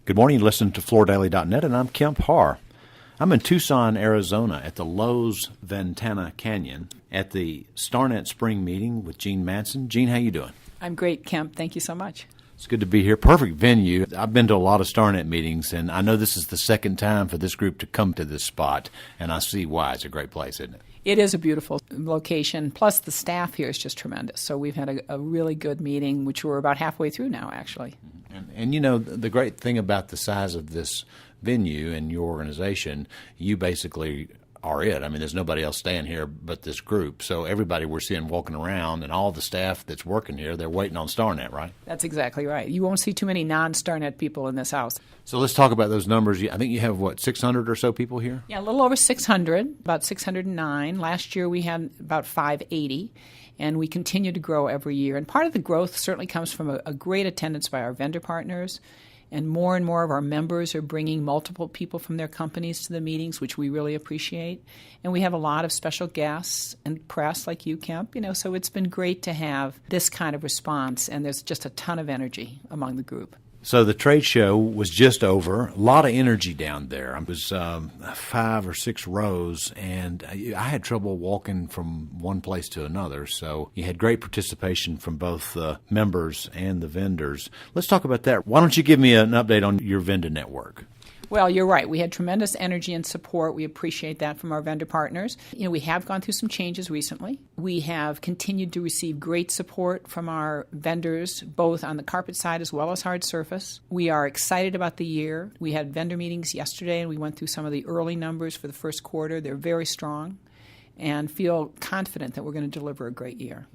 Good morning. You listen to FloorDaily.net, and I'm Kemp Harr. I'm in Tucson, Arizona at the Lowe's Ventana Canyon at the Starnet Spring Meeting with Jeanne Matson. Jeanne, how you doing? I'm great, Kemp. Thank you so much. It's good to be here. Perfect venue. I've been to a lot of Starnet meetings, and I know this is the second time for this group to come to this spot, and I see why. It's a great place, isn't it? It is a beautiful location, plus the staff here is just tremendous. So we've had a really good meeting, which we're about halfway through now, actually. And you know, the great thing about the size of this venue and your organization, you basically are it. I mean, there's nobody else staying here but this group. So everybody we're seeing walking around and all the staff that's working here, they're waiting on Starnet, right? That's exactly right. You won't see too many non-Starnet people in this house. So let's talk about those numbers. I think you have, 600 or so people here? Yeah, a little over 600, about 609. Last year we had about 580. And we continue to grow every year. And part of the growth certainly comes from a great attendance by our vendor partners. And more of our members are bringing multiple people from their companies to the meetings, which we really appreciate. And we have a lot of special guests and press like you, Kemp. So it's been great to have this kind of response. And there's just a ton of energy among the group. So the trade show was just over. A lot of energy down there. It was 5 or 6 rows, and I had trouble walking from one place to another. So you had great participation from both the members and the vendors. Let's talk about that. Why don't you give me an update on your vendor network? Well, you're right. We had tremendous energy and support. We appreciate that from our vendor partners. We have gone through some changes recently. We have continued to receive great support from our vendors, both on the carpet side as well as hard surface. We are excited about the year. We had vendor meetings yesterday, and we went through some of the early numbers for the first quarter. They're very strong and feel confident that we're going to deliver a great year.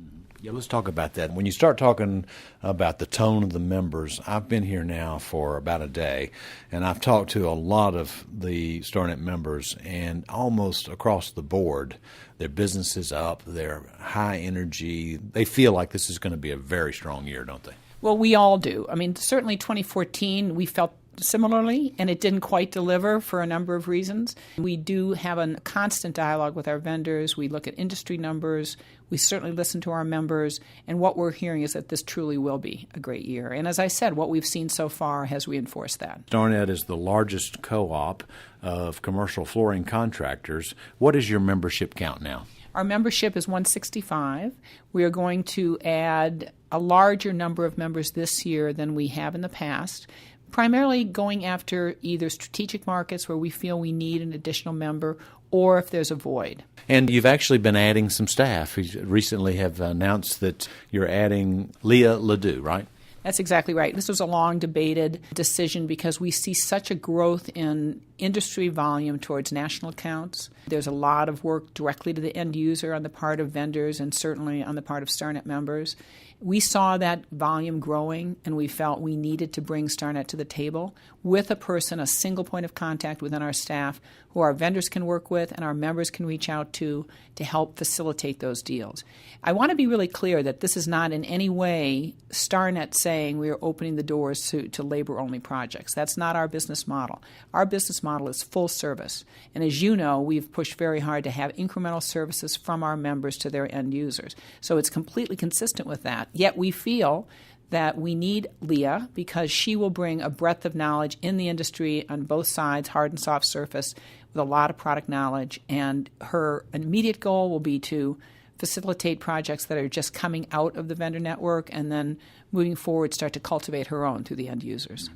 Yeah, let's talk about that. When you start talking about the tone of the members, I've been here now for about a day, and I've talked to a lot of the Starnet members, and almost across the board, their business is up, they're high energy. They feel like this is going to be a very strong year, don't they? Well, we all do. I mean, certainly 2014, we felt similarly, and it didn't quite deliver for a number of reasons. We do have a constant dialogue with our vendors. We look at industry numbers. We certainly listen to our members. And what we're hearing is that this truly will be a great year. And as I said, what we've seen so far has reinforced that. Starnet is the largest co-op of commercial flooring contractors. What is your membership count now? Our membership is 165. We are going to add a larger number of members this year than we have in the past, primarily going after either strategic markets where we feel we need an additional member or if there's a void. And you've actually been adding some staff. You recently have announced that you're adding Leah Ledoux, right? That's exactly right. This was a long debated decision because we see such a growth in industry volume towards national accounts. There's a lot of work directly to the end user on the part of vendors and certainly on the part of Starnet members. We saw that volume growing, and we felt we needed to bring Starnet to the table with a person, a single point of contact within our staff who our vendors can work with and our members can reach out to help facilitate those deals. I want to be really clear that this is not in any way Starnet saying we are opening the doors to labor-only projects. That's not our business model. Our business model is full service. And as you know, we've pushed very hard to have incremental services from our members to their end users. So it's completely consistent with that. Yet we feel that we need Leah because she will bring a breadth of knowledge in the industry on both sides, hard and soft surface, with a lot of product knowledge. And her immediate goal will be to facilitate projects that are just coming out of the vendor network and then moving forward start to cultivate her own through the end users.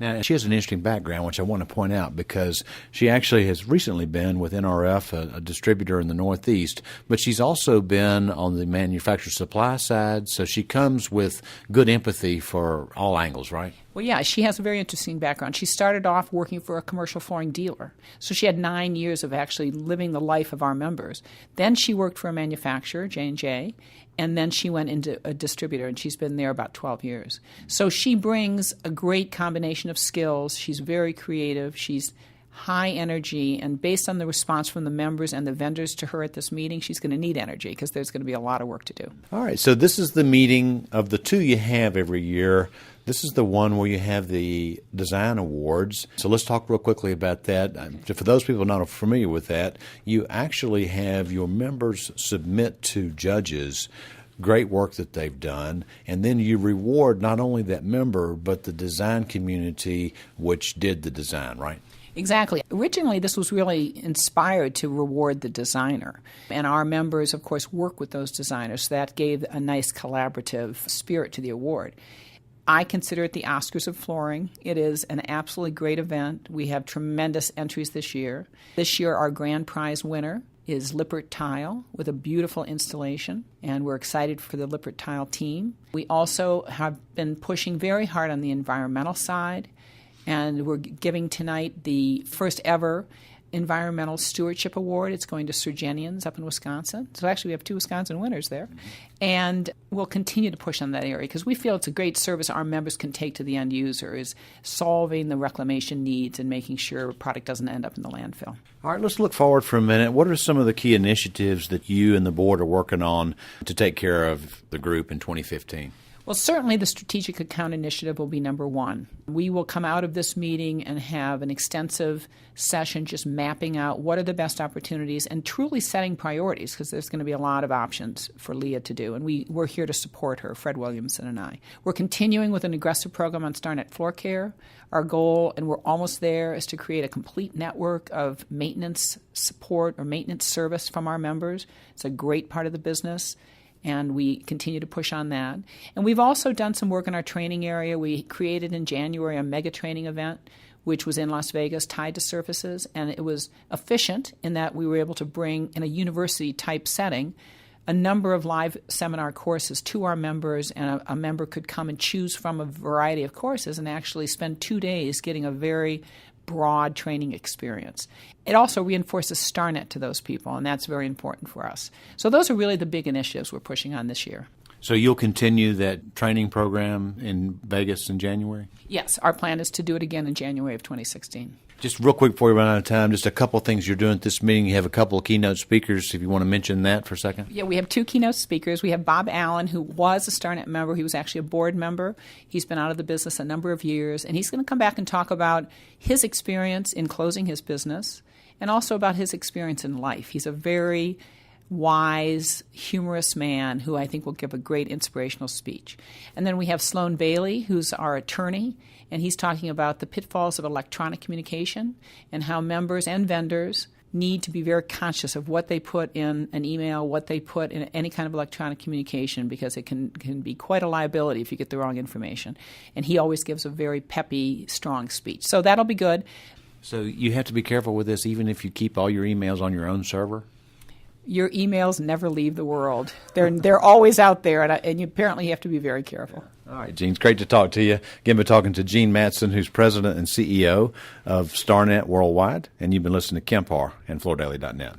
Now, she has an interesting background, which I want to point out, because she actually has recently been with NRF, a distributor in the Northeast, but she's also been on the manufacturer supply side, so she comes with good empathy for all angles, right? Well, yeah, she has a very interesting background. She started off working for a commercial flooring dealer, so she had 9 years of actually living the life of our members. Then she worked for a manufacturer, J&J, and then she went into a distributor, and she's been there about 12 years. So she brings a great combination of skills. She's very creative. She's high energy, and based on the response from the members and the vendors to her at this meeting, she's going to need energy because there's going to be a lot of work to do. All right, so this is the meeting of the two you have every year. This is the one where you have the design awards. So let's talk real quickly about that. For those people not familiar with that, you actually have your members submit to judges great work that they've done, and then you reward not only that member but the design community which did the design, right? Exactly. Originally, this was really inspired to reward the designer. And our members, of course, work with those designers. So that gave a nice collaborative spirit to the award. I consider it the Oscars of flooring. It is an absolutely great event. We have tremendous entries this year. This year, our grand prize winner is Lippert Tile with a beautiful installation, and we're excited for the Lippert Tile team. We also have been pushing very hard on the environmental side, and we're giving tonight the first ever Environmental Stewardship Award. It's going to Surgenians up in Wisconsin. So actually we have 2 Wisconsin winners there. And we'll continue to push on that area because we feel it's a great service our members can take to the end user, is solving the reclamation needs and making sure a product doesn't end up in the landfill. All right, let's look forward for a minute. What are some of the key initiatives that you and the board are working on to take care of the group in 2015? Well, certainly the Strategic Account Initiative will be number one. We will come out of this meeting and have an extensive session just mapping out what are the best opportunities and truly setting priorities, because there's going to be a lot of options for Leah to do, and we're here to support her, Fred Williamson and I. We're continuing with an aggressive program on Starnet floor care. Our goal, and we're almost there, is to create a complete network of maintenance support or maintenance service from our members. It's a great part of the business, and we continue to push on that. And we've also done some work in our training area. We created in January a mega training event, which was in Las Vegas, tied to surfaces, and it was efficient in that we were able to bring, in a university-type setting, a number of live seminar courses to our members, and a member could come and choose from a variety of courses and actually spend 2 days getting a very broad training experience. It also reinforces Starnet to those people, and that's very important for us. So those are really the big initiatives we're pushing on this year. So you'll continue that training program in Vegas in January? Yes, our plan is to do it again in January of 2016. Just real quick before we run out of time, just a couple of things you're doing at this meeting. You have a couple of keynote speakers, if you want to mention that for a second. Yeah, we have 2 keynote speakers. We have Bob Allen, who was a Starnet member. He was actually a board member. He's been out of the business a number of years, and he's going to come back and talk about his experience in closing his business and also about his experience in life. He's a very wise, humorous man who I think will give a great inspirational speech. And then we have Sloan Bailey, who's our attorney, and he's talking about the pitfalls of electronic communication and how members and vendors need to be very conscious of what they put in an email, what they put in any kind of electronic communication, because it can be quite a liability if you get the wrong information. And he always gives a very peppy, strong speech. So that'll be good. So you have to be careful with this even if you keep all your emails on your own server? Your emails never leave the world. They're always out there, and you apparently have to be very careful. All right, Jeanne, it's great to talk to you. Again, we're talking to Jeanne Matson, who's president and CEO of Starnet Worldwide, and you've been listening to Kemp Harr and FloorDaily.net.